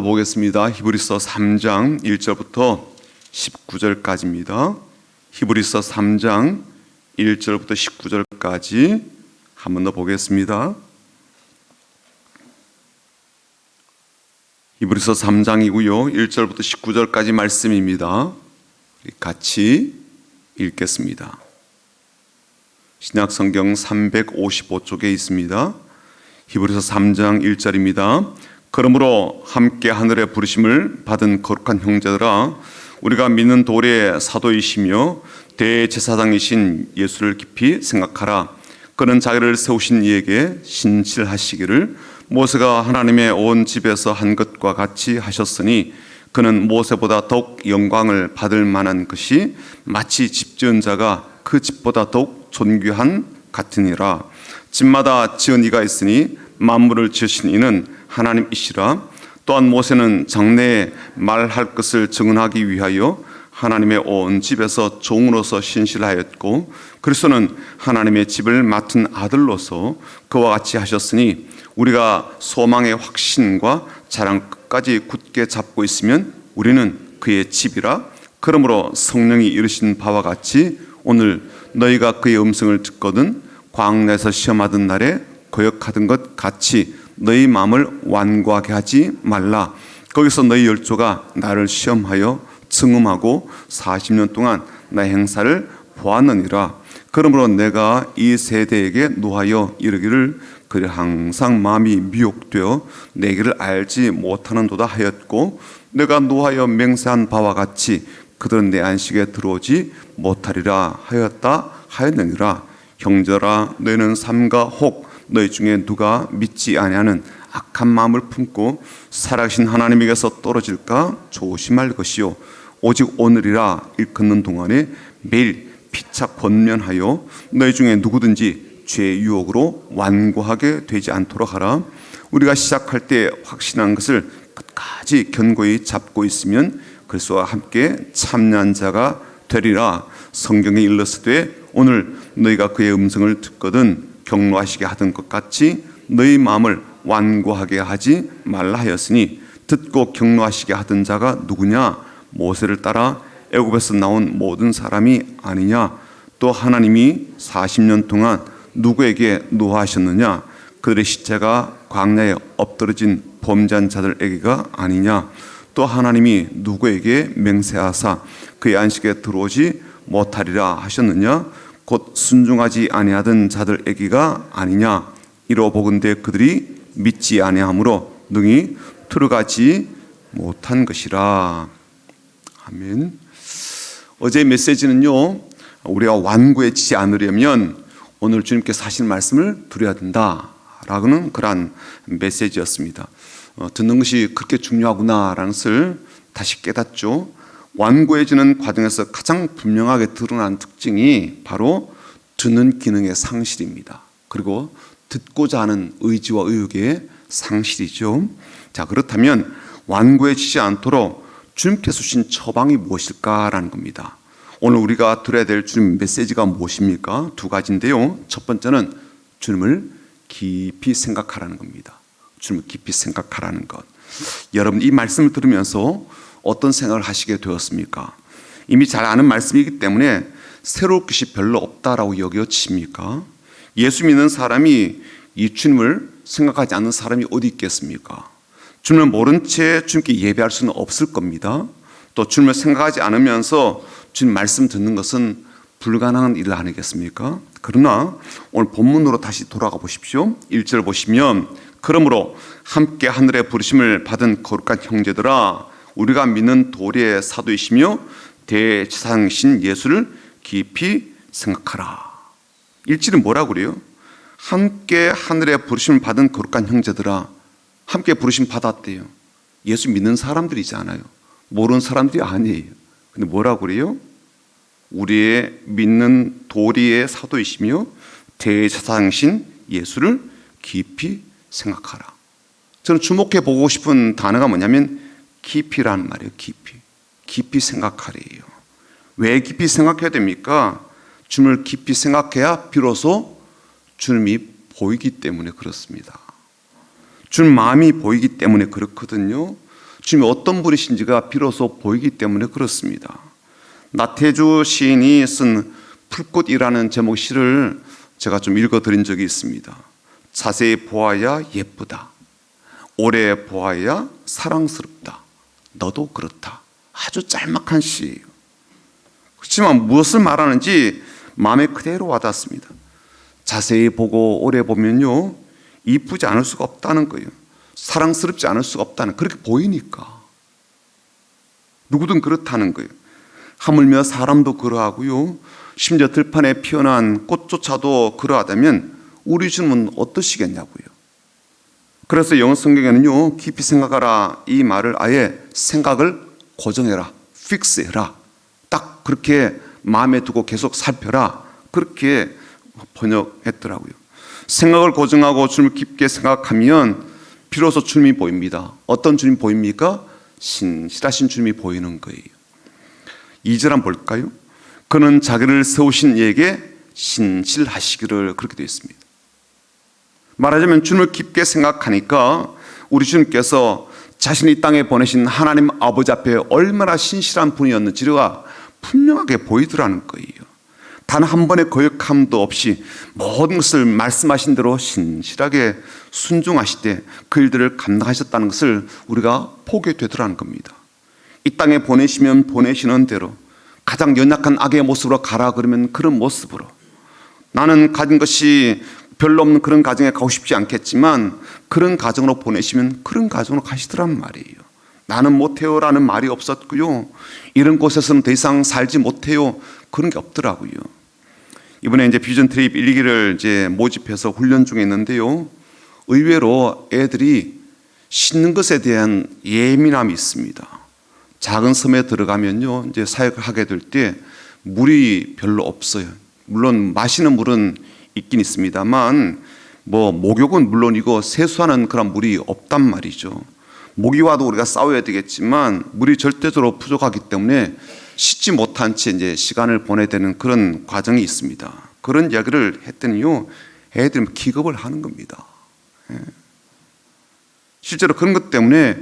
보겠습니다. 히브리서 3장 1절부터 19절까지입니다. 히브리서 3장 1절부터 19절까지 한 번 더 보겠습니다. 히브리서 3장이고요. 1절부터 19절까지 말씀입니다. 같이 읽겠습니다. 신약성경 355쪽에 있습니다. 히브리서 3장 1절입니다. 그러므로 함께 하늘의 부르심을 받은 거룩한 형제들아, 우리가 믿는 도리의 사도이시며 대제사장이신 예수를 깊이 생각하라. 그는 자기를 세우신 이에게 신실하시기를 모세가 하나님의 온 집에서 한 것과 같이 하셨으니, 그는 모세보다 더욱 영광을 받을 만한 것이 마치 집 지은 자가 그 집보다 더욱 존귀한 같으니라. 집마다 지은 이가 있으니 만물을 지으신 이는 하나님이시라. 또한 모세는 장래에 말할 것을 증언하기 위하여 하나님의 온 집에서 종으로서 신실하였고, 그리스도는 하나님의 집을 맡은 아들로서 그와 같이 하셨으니, 우리가 소망의 확신과 자랑 끝까지 굳게 잡고 있으면 우리는 그의 집이라. 그러므로 성령이 이르신 바와 같이 오늘 너희가 그의 음성을 듣거든 광야에서 시험하던 날에 거역하던 것 같이 너희 마음을 완고하게 하지 말라. 거기서 너희 열조가 나를 시험하여 증음하고 40년 동안 나의 행사를 보았느니라. 그러므로 내가 이 세대에게 노하여 이르기를, 그를 항상 마음이 미혹되어 내 길을 알지 못하는도다 하였고, 내가 노하여 맹세한 바와 같이 그들은 내 안식에 들어오지 못하리라 하였느니라. 형제라, 너희는 삼가 혹 너희 중에 누가 믿지 아니하는 악한 마음을 품고 살아계신 하나님에게서 떨어질까 조심할 것이요, 오직 오늘이라 일컫는 동안에 매일 피차 권면하여 너희 중에 누구든지 죄의 유혹으로 완고하게 되지 않도록 하라. 우리가 시작할 때 확신한 것을 끝까지 견고히 잡고 있으면 그리스도와 함께 참여한 자가 되리라. 성경에 일렀으되 오늘 너희가 그의 음성을 듣거든 경노하시게 하던 것 같이 너희 마음을 완고하게 하지 말라 하였으니, 듣고 경노하시게 하던 자가 누구냐? 모세를 따라 애굽에서 나온 모든 사람이 아니냐? 또 하나님이 40년 동안 누구에게 노하셨느냐? 그들의 시체가 광야에 엎드러진 범죄한 자들에게가 아니냐? 또 하나님이 누구에게 맹세하사 그의 안식에 들어오지 못하리라 하셨느냐? 곧 순종하지 아니하던 자들에게가 아니냐? 이로보건대 그들이 믿지 아니하므로 능히 들어가지 못한 것이라. 아멘. 어제 메시지는요, 우리가 완고해지지 않으려면 오늘 주님께서 하신 말씀을 드려야 된다라고는 그러한 메시지였습니다. 듣는 것이 그렇게 중요하구나라는 것을 다시 깨닫죠. 완고해지는 과정에서 가장 분명하게 드러난 특징이 바로 듣는 기능의 상실입니다. 그리고 듣고자 하는 의지와 의욕의 상실이죠. 자, 그렇다면 완고해지지 않도록 주님께서 주신 처방이 무엇일까라는 겁니다. 오늘 우리가 들어야 될 주님 메시지가 무엇입니까? 두 가지인데요. 첫 번째는 주님을 깊이 생각하라는 겁니다. 주님을 깊이 생각하라는 것. 여러분, 이 말씀을 들으면서 어떤 생각을 하시게 되었습니까? 이미 잘 아는 말씀이기 때문에 새로울 것이 별로 없다라고 여겨집니까? 예수 믿는 사람이 이 주님을 생각하지 않는 사람이 어디 있겠습니까? 주님을 모른 채 주님께 예배할 수는 없을 겁니다. 또 주님을 생각하지 않으면서 주님 말씀 듣는 것은 불가능한 일 아니겠습니까? 그러나 오늘 본문으로 다시 돌아가 보십시오. 1절 보시면, 그러므로 함께 하늘의 부르심을 받은 거룩한 형제들아, 우리가 믿는 도리의 사도이시며 대제사장이신 예수를 깊이 생각하라. 1절은 뭐라고 그래요? 함께 하늘의 부르심을 받은 거룩한 형제들아. 함께 부르심 받았대요. 예수 믿는 사람들이잖아요. 모르는 사람들이 아니에요. 근데 뭐라고 그래요? 우리의 믿는 도리의 사도이시며 대제사장이신 예수를 깊이 생각하라. 저는 주목해 보고 싶은 단어가 뭐냐면 깊이라는 말이에요. 깊이 생각하래요. 왜 깊이 생각해야 됩니까? 주님을 깊이 생각해야 비로소 주님이 보이기 때문에 그렇습니다. 주님 마음이 보이기 때문에 그렇거든요. 주님이 어떤 분이신지가 비로소 보이기 때문에 그렇습니다. 나태주 시인이 쓴 풀꽃이라는 제목 시를 제가 좀 읽어드린 적이 있습니다. 자세히 보아야 예쁘다. 오래 보아야 사랑스럽다. 너도 그렇다. 아주 짤막한 시예요. 그렇지만 무엇을 말하는지 마음에 그대로 와닿습니다. 자세히 보고 오래 보면요, 이쁘지 않을 수가 없다는 거예요. 사랑스럽지 않을 수가 없다는, 그렇게 보이니까. 누구든 그렇다는 거예요. 하물며 사람도 그러하고요, 심지어 들판에 피어난 꽃조차도 그러하다면 우리 주님은 어떠시겠냐고요. 그래서 영어 성경에는요, 깊이 생각하라 이 말을 아예 생각을 고정해라, 픽스해라, 딱 그렇게 마음에 두고 계속 살펴라, 그렇게 번역했더라고요. 생각을 고정하고 주님을 깊게 생각하면 비로소 주님이 보입니다. 어떤 주님 보입니까? 신실하신 주님이 보이는 거예요. 2절 한번 볼까요? 그는 자기를 세우신 이에게 신실하시기를, 그렇게 되어 있습니다. 말하자면 주님을 깊게 생각하니까 우리 주님께서 자신이 이 땅에 보내신 하나님 아버지 앞에 얼마나 신실한 분이었는지가 분명하게 보이더라는 거예요. 단 한 번의 거역함도 없이 모든 것을 말씀하신 대로 신실하게 순종하시되 그 일들을 감당하셨다는 것을 우리가 보게 되더라는 겁니다. 이 땅에 보내시면 보내시는 대로 가장 연약한 악의 모습으로 가라 그러면 그런 모습으로, 나는 가진 것이 별로 없는 그런 가정에 가고 싶지 않겠지만 그런 가정으로 보내시면 그런 가정으로 가시더란 말이에요. 나는 못해요라는 말이 없었고요, 이런 곳에서는 더 이상 살지 못해요, 그런 게 없더라고요. 이번에 이제 비전 트립 1기를 이제 모집해서 훈련 중에 있는데요, 의외로 애들이 씻는 것에 대한 예민함이 있습니다. 작은 섬에 들어가면요, 이제 사역을 하게 될 때 물이 별로 없어요. 물론 마시는 물은 있긴 있습니다만 목욕은 물론이고 세수하는 그런 물이 없단 말이죠. 모기와도 우리가 싸워야 되겠지만 물이 절대적으로 부족하기 때문에 씻지 못한 채 이제 시간을 보내야 되는 그런 과정이 있습니다. 그런 이야기를 했더니요, 애들이 기겁을 하는 겁니다. 실제로 그런 것 때문에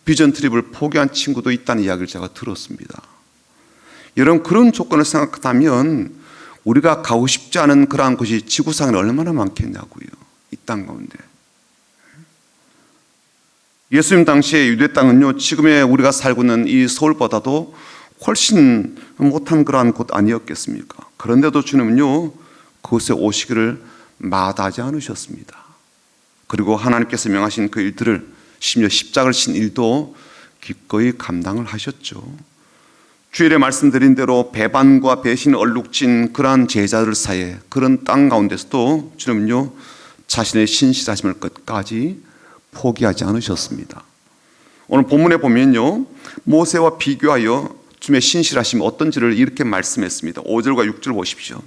비전 트립을 포기한 친구도 있다는 이야기를 제가 들었습니다. 여러분, 그런 조건을 생각하면 우리가 가고 싶지 않은 그러한 곳이 지구상에 얼마나 많겠냐고요, 이 땅 가운데. 예수님 당시에 유대 땅은요, 지금의 우리가 살고 있는 이 서울보다도 훨씬 못한 그러한 곳 아니었겠습니까? 그런데도 주님은요, 그곳에 오시기를 마다하지 않으셨습니다. 그리고 하나님께서 명하신 그 일들을, 심지어 십자가를 친 일도 기꺼이 감당을 하셨죠. 주일에 말씀드린 대로 배반과 배신을 얼룩진 그러한 제자들 사이에, 그런 땅 가운데서도 주님은요, 자신의 신실하심을 끝까지 포기하지 않으셨습니다. 오늘 본문에 보면요, 모세와 비교하여 주님의 신실하심이 어떤지를 이렇게 말씀했습니다. 5절과 6절 보십시오.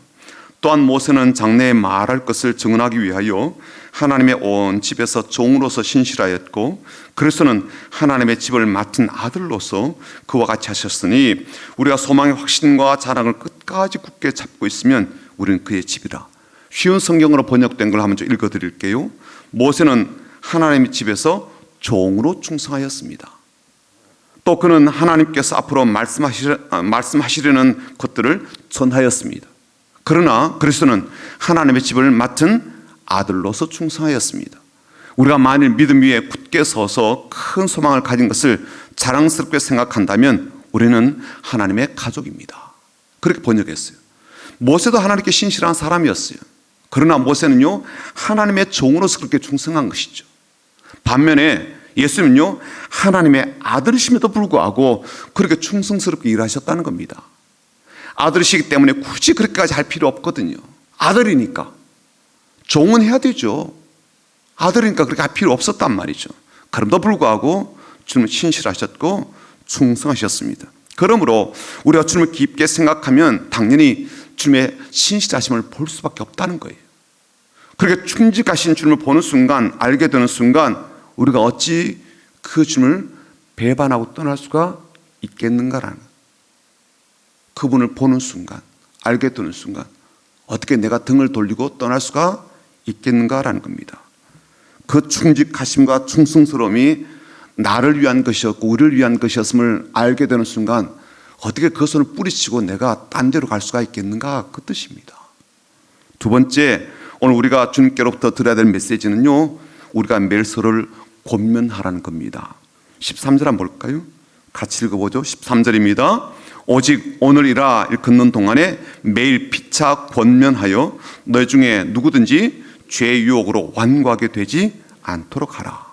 또한 모세는 장래에 말할 것을 증언하기 위하여 하나님의 온 집에서 종으로서 신실하였고, 그래서는 하나님의 집을 맡은 아들로서 그와 같이 하셨으니 우리가 소망의 확신과 자랑을 끝까지 굳게 잡고 있으면 우리는 그의 집이라. 쉬운 성경으로 번역된 걸 한번 좀 읽어드릴게요. 모세는 하나님의 집에서 종으로 충성하였습니다. 또 그는 하나님께서 앞으로 말씀하시려는 것들을 전하였습니다. 그러나 그리스도는 하나님의 집을 맡은 아들로서 충성하였습니다. 우리가 만일 믿음 위에 굳게 서서 큰 소망을 가진 것을 자랑스럽게 생각한다면 우리는 하나님의 가족입니다. 그렇게 번역했어요. 모세도 하나님께 신실한 사람이었어요. 그러나 모세는요, 하나님의 종으로서 그렇게 충성한 것이죠. 반면에 예수님은요, 하나님의 아들이심에도 불구하고 그렇게 충성스럽게 일하셨다는 겁니다. 아들이시기 때문에 굳이 그렇게까지 할 필요 없거든요. 아들이니까. 종은 해야 되죠. 아들이니까 그렇게 할 필요 없었단 말이죠. 그럼에도 불구하고 주님은 신실하셨고 충성하셨습니다. 그러므로 우리가 주님을 깊게 생각하면 당연히 주님의 신실하심을 볼 수밖에 없다는 거예요. 그렇게 충직하신 주님을 보는 순간, 알게 되는 순간 우리가 어찌 그 주님을 배반하고 떠날 수가 있겠는가라는, 그분을 보는 순간, 알게 되는 순간 어떻게 내가 등을 돌리고 떠날 수가 있겠는가라는 겁니다. 그 충직하심과 충성스러움이 나를 위한 것이었고 우리를 위한 것이었음을 알게 되는 순간 어떻게 그 손을 뿌리치고 내가 딴 데로 갈 수가 있겠는가, 그 뜻입니다. 두 번째, 오늘 우리가 주님께로부터 들어야 될 메시지는요, 우리가 매일 서로를 권면하라는 겁니다. 13절 한번 볼까요? 같이 읽어보죠. 13절입니다. 오직 오늘이라 일컫는 동안에 매일 피차 권면하여 너희 중에 누구든지 죄의 유혹으로 완고하게 되지 않도록 하라.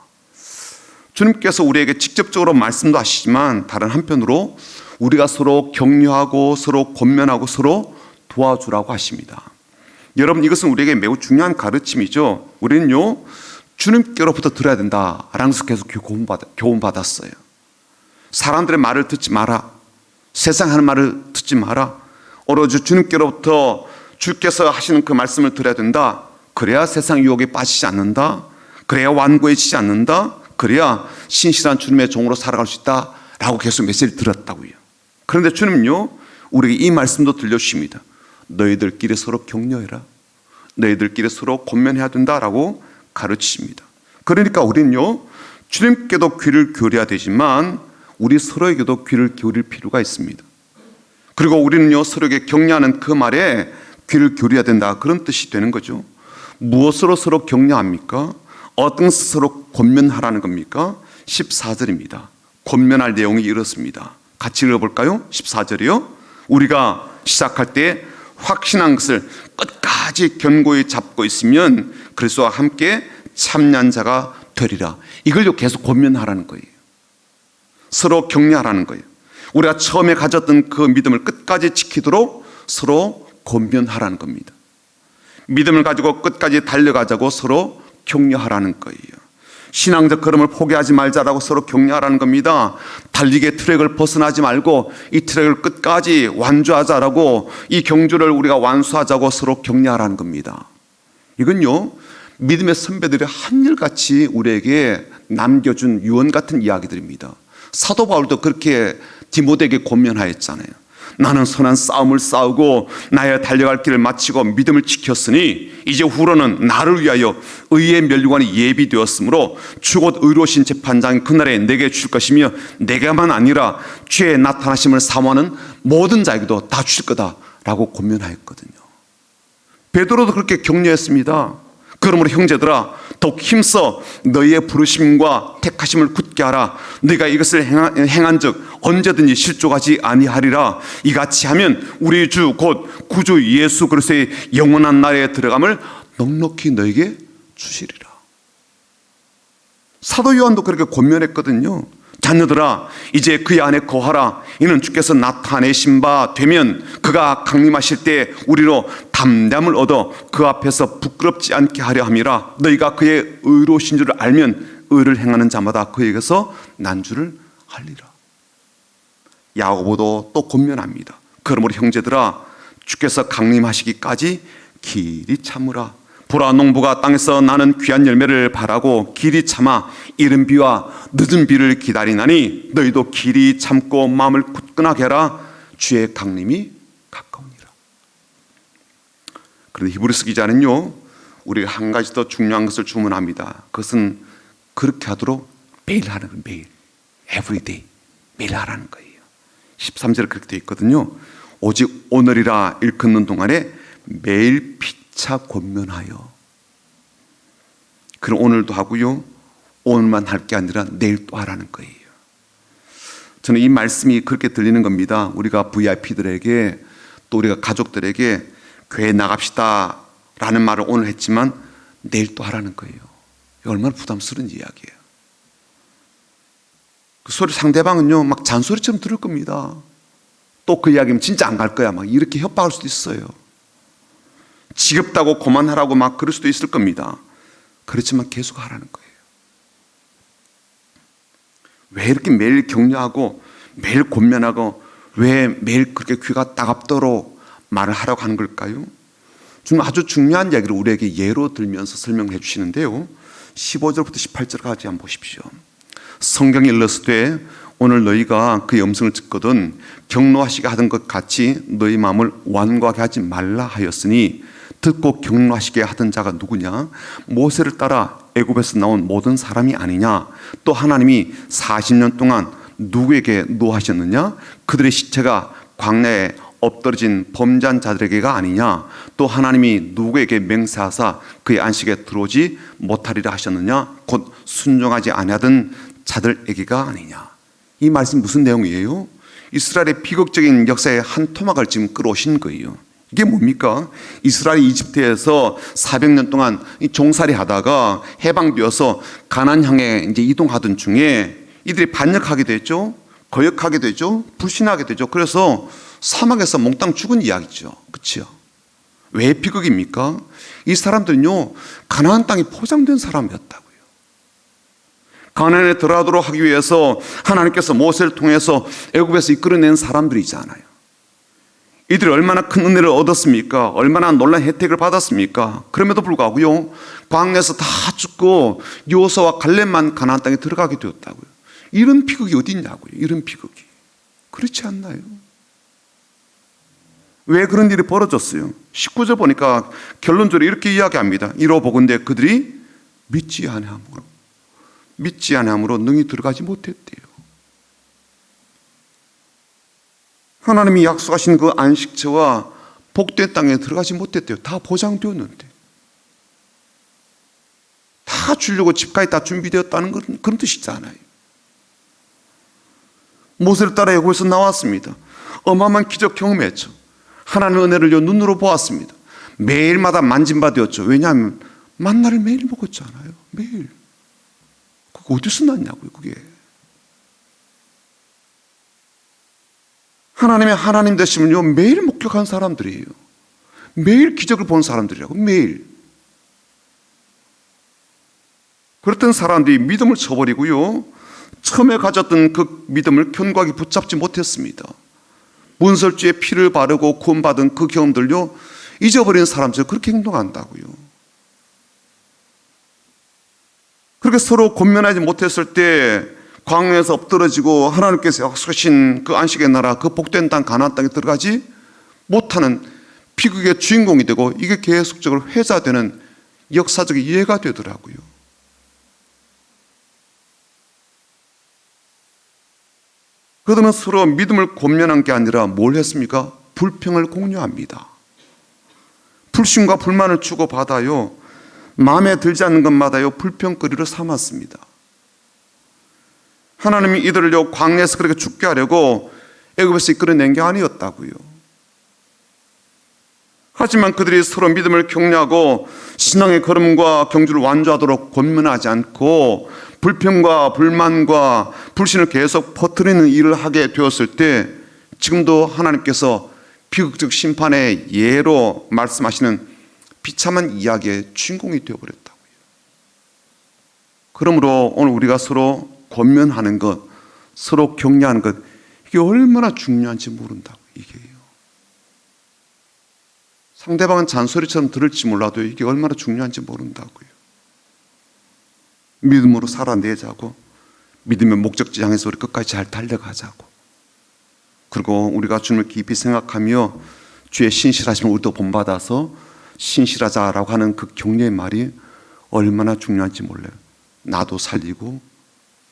주님께서 우리에게 직접적으로 말씀도 하시지만 다른 한편으로 우리가 서로 격려하고 서로 권면하고 서로 도와주라고 하십니다. 여러분, 이것은 우리에게 매우 중요한 가르침이죠. 우리는요, 주님께로부터 들어야 된다라는 것을 계속 교훈받았어요. 사람들의 말을 듣지 마라. 세상 하는 말을 듣지 마라. 오로지 주님께로부터 주께서 하시는 그 말씀을 들어야 된다. 그래야 세상 유혹에 빠지지 않는다. 그래야 완고해지지 않는다. 그래야 신실한 주님의 종으로 살아갈 수 있다 라고 계속 메시지를 들었다고요. 그런데 주님은요, 우리에게 이 말씀도 들려주십니다. 너희들끼리 서로 격려해라. 너희들끼리 서로 권면해야 된다라고 가르치십니다. 그러니까 우리는요, 주님께도 귀를 기울여야 되지만 우리 서로에게도 귀를 기울일 필요가 있습니다. 그리고 우리는요, 서로에게 격려하는 그 말에 귀를 기울여야 된다, 그런 뜻이 되는 거죠. 무엇으로 서로 격려합니까? 어떤 것을 서로 권면하라는 겁니까? 14절입니다. 권면할 내용이 이렇습니다. 같이 읽어볼까요? 14절이요. 우리가 시작할 때 확신한 것을 끝까지 견고히 잡고 있으면 그리스도와 함께 참여한 자가 되리라. 이걸요, 계속 권면하라는 거예요. 서로 격려하라는 거예요. 우리가 처음에 가졌던 그 믿음을 끝까지 지키도록 서로 권면하라는 겁니다. 믿음을 가지고 끝까지 달려가자고 서로 격려하라는 거예요. 신앙적 걸음을 포기하지 말자라고 서로 격려하라는 겁니다. 달리기의 트랙을 벗어나지 말고 이 트랙을 끝까지 완주하자라고, 이 경주를 우리가 완수하자고 서로 격려하라는 겁니다. 이건요, 믿음의 선배들이 한결같이 우리에게 남겨준 유언 같은 이야기들입니다. 사도 바울도 그렇게 디모데에게 권면하였잖아요. 나는 선한 싸움을 싸우고 나의 달려갈 길을 마치고 믿음을 지켰으니 이제 후로는 나를 위하여 의의 면류관이 예비되었으므로 주 곧 의로우신 재판장이 그날에 내게 줄 것이며 내게만 아니라 주의 나타나심을 사모하는 모든 자에게도 다 줄 거다라고 권면하였거든요. 베드로도 그렇게 격려했습니다. 그러므로 형제들아, 더욱 힘써 너희의 부르심과 택하심을 굳게 하라. 너희가 이것을 행한즉 언제든지 실족하지 아니하리라. 이같이 하면 우리 주 곧 구주 예수 그리스도의 영원한 나라에 들어감을 넉넉히 너에게 주시리라. 사도 요한도 그렇게 권면했거든요. 자녀들아, 이제 그의 안에 거하라. 이는 주께서 나타내신 바 되면 그가 강림하실 때 우리로 담대함을 얻어 그 앞에서 부끄럽지 않게 하려 함이라. 너희가 그의 의로우신 줄을 알면 의를 행하는 자마다 그에게서 난주를 알리라. 야고보도 또 권면합니다. 그러므로 형제들아, 주께서 강림하시기까지 길이 참으라. 보라, 농부가 땅에서 나는 귀한 열매를 바라고 길이 참아 이른 비와 늦은 비를 기다리나니 너희도 길이 참고 마음을 굳건하게 하라. 주의 강림이 가까우니라. 그런데 히브리서 기자는요, 우리가 한 가지 더 중요한 것을 주문합니다. 그것은 그렇게 하도록 매일 하는 거예요. 매일, everyday, 매일 하라는 거예요. 13절에 그렇게 되어 있거든요. 오직 오늘이라 일컫는 동안에 매일 피차 권면하여. 그럼 오늘도 하고요, 오늘만 할 게 아니라 내일 또 하라는 거예요. 저는 이 말씀이 그렇게 들리는 겁니다. 우리가 VIP들에게 또 우리가 가족들에게 교회 나갑시다 라는 말을 오늘 했지만 내일 또 하라는 거예요. 얼마나 부담스러운 이야기예요. 그 소리 상대방은요, 막 잔소리처럼 들을 겁니다. 또 그 이야기면 진짜 안 갈 거야, 막 이렇게 협박할 수도 있어요. 지겹다고 그만하라고 막 그럴 수도 있을 겁니다. 그렇지만 계속 하라는 거예요. 왜 이렇게 매일 격려하고 매일 권면하고 왜 매일 그렇게 귀가 따갑도록 말을 하라고 하는 걸까요? 좀 아주 중요한 이야기를 우리에게 예로 들면서 설명해 주시는데요, 15절부터 18절까지 한번 보십시오. 성경에 일렀으되 오늘 너희가 그의 음성을 듣거든 경노하시게 하던 것 같이 너희 마음을 완고하게 하지 말라 하였으니 듣고 경노하시게 하던 자가 누구냐? 모세를 따라 애굽에서 나온 모든 사람이 아니냐? 또 하나님이 40년 동안 누구에게 노하셨느냐? 그들의 시체가 광야에 엎드러진 범죄한 자들에게가 아니냐? 또 하나님이 누구에게 맹세하사 그의 안식에 들어오지 못하리라 하셨느냐? 곧 순종하지 아니하던 자들에게가 아니냐? 이 말씀 무슨 내용이에요? 이스라엘의 비극적인 역사의 한 토막을 지금 끌어오신 거예요. 이게 뭡니까? 이스라엘이 이집트에서 400년 동안 종살이 하다가 해방되어서 가나안 향해 이제 이동하던 중에 이들이 반역하게 되죠. 거역하게 되죠. 불신하게 되죠. 그래서 사막에서 몽땅 죽은 이야기죠. 그렇죠? 왜 비극입니까? 이 사람들은요, 가나안 땅이 포장된 사람이었다고요. 가나안에 들어가도록 하기 위해서 하나님께서 모세를 통해서 애굽에서 이끌어낸 사람들이잖아요. 이들이 얼마나 큰 은혜를 얻었습니까? 얼마나 놀라운 혜택을 받았습니까? 그럼에도 불구하고요, 광야에서 다 죽고 여호수아와 갈렙만 가나안 땅에 들어가게 되었다고요. 이런 비극이 어디 있냐고요. 이런 비극이. 그렇지 않나요? 왜 그런 일이 벌어졌어요? 19절 보니까 결론적으로 이렇게 이야기합니다. 이로보건대 그들이 믿지 아니함으로 능히 들어가지 못했대요. 하나님이 약속하신 그 안식처와 복된 땅에 들어가지 못했대요. 다 보장되었는데. 다 주려고 집까지 다 준비되었다는 그런 뜻이잖아요. 모세를 따라 애굽에서 나왔습니다. 어마어마한 기적 경험했죠. 하나님의 은혜를 눈으로 보았습니다. 매일마다 만진바되었죠. 왜냐하면 만나를 매일 먹었잖아요. 매일. 그게 어디서 났냐고요, 그게. 하나님의 하나님 되심을요, 매일 목격한 사람들이에요. 매일 기적을 본 사람들이라고, 매일. 그랬던 사람들이 믿음을 쳐버리고요, 처음에 가졌던 그 믿음을 견고하게 붙잡지 못했습니다. 문설주에 피를 바르고 구원받은 그 경험들요, 잊어버리는 사람들 그렇게 행동한다고요. 그렇게 서로 권면하지 못했을 때 광야에서 엎드러지고 하나님께서 약속하신 그 안식의 나라, 그 복된 땅 가나안 땅에 들어가지 못하는 비극의 주인공이 되고, 이게 계속적으로 회자되는 역사적인 이해가 되더라고요. 그들은 서로 믿음을 권면한 게 아니라 뭘 했습니까? 불평을 공유합니다. 불신과 불만을 주고받아요. 마음에 들지 않는 것마다요, 불평거리로 삼았습니다. 하나님이 이들을요, 광야에서 그렇게 죽게 하려고 애굽에서 이끌어낸 게 아니었다고요. 하지만 그들이 서로 믿음을 격려하고 신앙의 걸음과 경주를 완주하도록 권면하지 않고 불평과 불만과 불신을 계속 퍼뜨리는 일을 하게 되었을 때, 지금도 하나님께서 비극적 심판의 예로 말씀하시는 비참한 이야기의 주인공이 되어버렸다고요. 그러므로 오늘 우리가 서로 권면하는 것, 서로 격려하는 것, 이게 얼마나 중요한지 모른다고. 이게요. 상대방은 잔소리처럼 들을지 몰라도 이게 얼마나 중요한지 모른다고요. 믿음으로 살아내자고, 믿음의 목적지 향해서 우리 끝까지 잘 달려가자고. 그리고 우리가 주님을 깊이 생각하며 주의 신실하심을 우리도 본받아서 신실하자라고 하는 그 격려의 말이 얼마나 중요한지 몰라요. 나도 살리고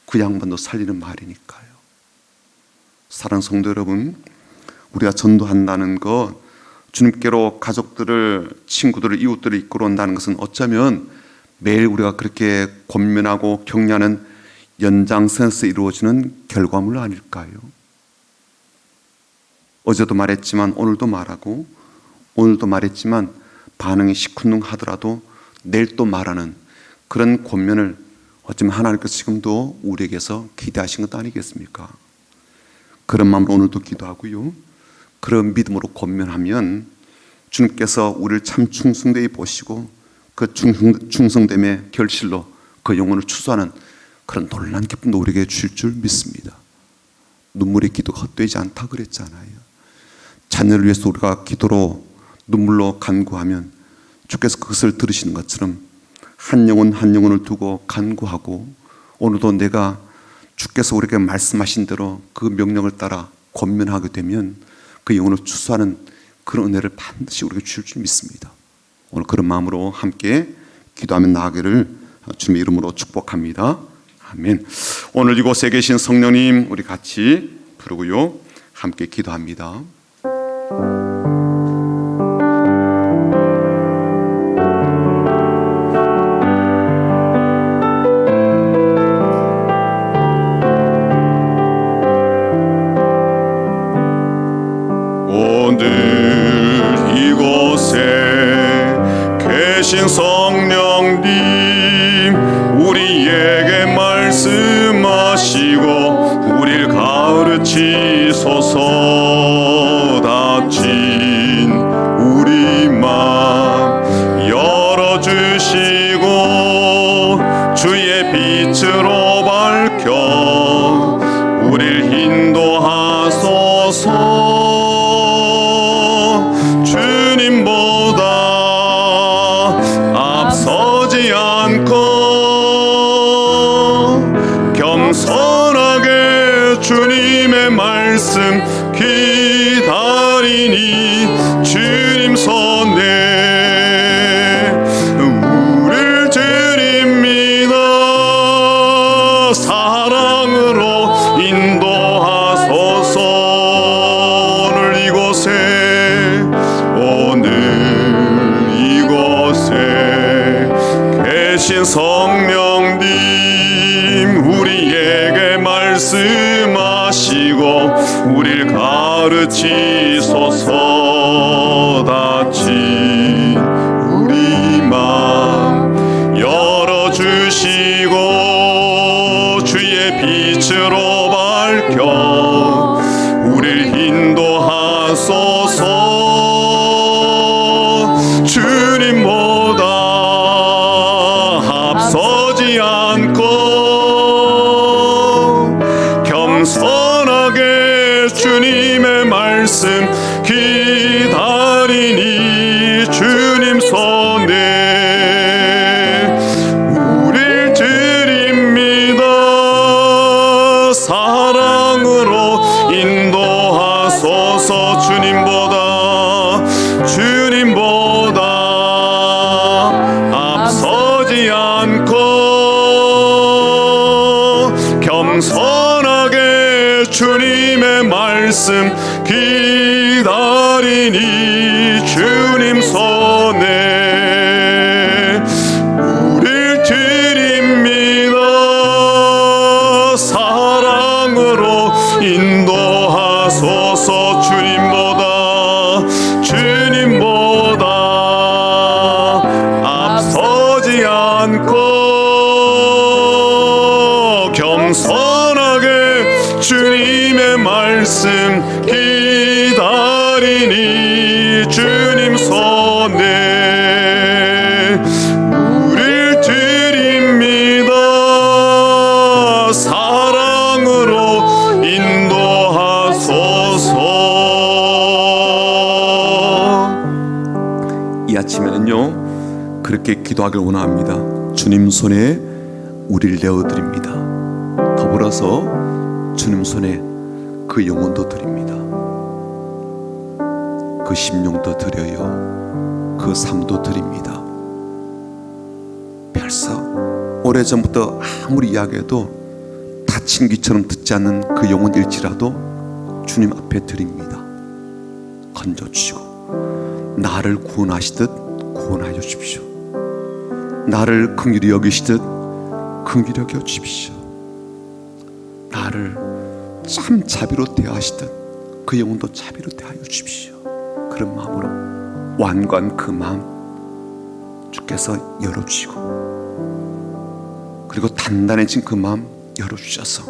그 양반도 살리는 말이니까요. 사랑하는 성도 여러분, 우리가 전도한다는 것, 주님께로 가족들을, 친구들을, 이웃들을 이끌어온다는 것은 어쩌면 매일 우리가 그렇게 권면하고 격려하는 연장선에서 이루어지는 결과물 아닐까요? 어제도 말했지만 오늘도 말하고, 오늘도 말했지만 반응이 시큰둥하더라도 내일 또 말하는 그런 권면을 어쩌면 하나님께서 지금도 우리에게서 기대하신 것 아니겠습니까? 그런 마음으로 오늘도 기도하고요, 그런 믿음으로 권면하면 주님께서 우리를 참 충성되이 보시고 그 충성됨의 결실로 그 영혼을 추수하는 그런 놀라운 기쁨도 우리에게 주실 줄 믿습니다. 눈물의 기도가 헛되지 않다 그랬잖아요. 자녀를 위해서 우리가 기도로 눈물로 간구하면 주께서 그것을 들으시는 것처럼 한 영혼 한 영혼을 두고 간구하고, 오늘도 내가 주께서 우리에게 말씀하신 대로 그 명령을 따라 권면하게 되면 그 영혼을 추수하는 그런 은혜를 반드시 우리에게 주실 줄 믿습니다. 오늘 그런 마음으로 함께 기도하며 나아가기를 주님의 이름으로 축복합니다. 아멘. 오늘 이곳에 계신 성령님 우리 같이 부르고요, 함께 기도합니다. 오늘 이곳에 계신 성령님 우리에게 말씀하시고 우리를 가르치소서. 닫힌 우리 맘 열어주시고 주의 빛으로 밝혀 우리를 인도하소서. 주님보다 앞서지 않고 겸손하게 주님의 말씀 기다리니 주님 손에 우리를 드립니다. 사랑으로 인도하소서. 오늘 이곳에 계신 성령님 우리에게 말씀하시고 우리를 가르치소서. 닫힌 우리 맘 열어주시고 주의 빛으로 밝혀 우리를 인도하소서. 주님보다 앞서지 않고 겸손하게 주님의 말씀 기다리니 주님 손에 우릴 드립니다. 사랑으로 인도하소서. 주님보다 앞서지 않고 겸손하게 주님의 말씀 기다리니 주님 손에 우릴 드립니다. 사랑으로 인도하소서. 주님보다 앞서지 않고 겸손하게 주님의 말씀 기다리니 주님 손에 우릴 드립니다. 사랑으로 인도하소서. 이 아침에는요 그렇게 기도하길 원합니다. 주님 손에 우리를 내어드립니다. 더불어서 주님 손에 그 영혼도 드립니다. 그 심령도 드려요. 그 삶도 드립니다. 벌써 오래전부터 아무리 이야기해도 다친 귀처럼 듣지 않는 그 영혼일지라도 주님 앞에 드립니다. 건져주시고 나를 구원하시듯 구원하여 주십시오. 나를 긍휼히 여기시듯 긍휼히 여겨 주십시오. 나를 참 자비로 대하시듯 그 영혼도 자비로 대하여 주십시오. 그런 마음으로 완고한 그 마음 주께서 열어주시고, 그리고 단단해진 그 마음 열어주셔서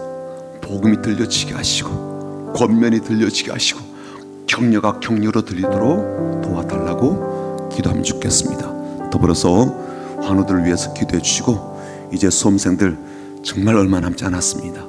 복음이 들려지게 하시고 권면이 들려지게 하시고 격려가 격려로 들리도록 도와달라고 기도하면 좋겠습니다. 더불어서 환우들을 위해서 기도해 주시고, 이제 수험생들 정말 얼마 남지 않았습니다.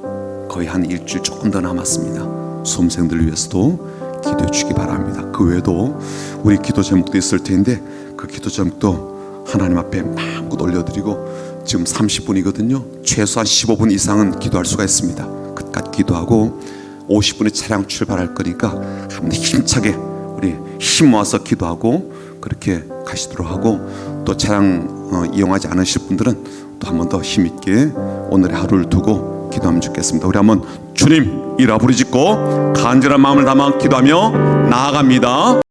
거의 한 일주일 조금 더 남았습니다. 수험생들을 위해서도 기도해 주시기 바랍니다. 그 외에도 우리 기도 제목도 있을 텐데 그 기도 제목도 하나님 앞에 마음껏 올려드리고, 지금 30분이거든요 최소한 15분 이상은 기도할 수가 있습니다. 끝까지 기도하고 50분에 차량 출발할 거니까 한번 힘차게 우리 힘 모아서 기도하고 그렇게 가시도록 하고, 또 차량 이용하지 않으실 분들은 또 한 번 더 힘있게 오늘의 하루를 두고 기도하면 좋겠습니다. 우리 한번 주님 이라 부르짖고 간절한 마음을 담아 기도하며 나아갑니다.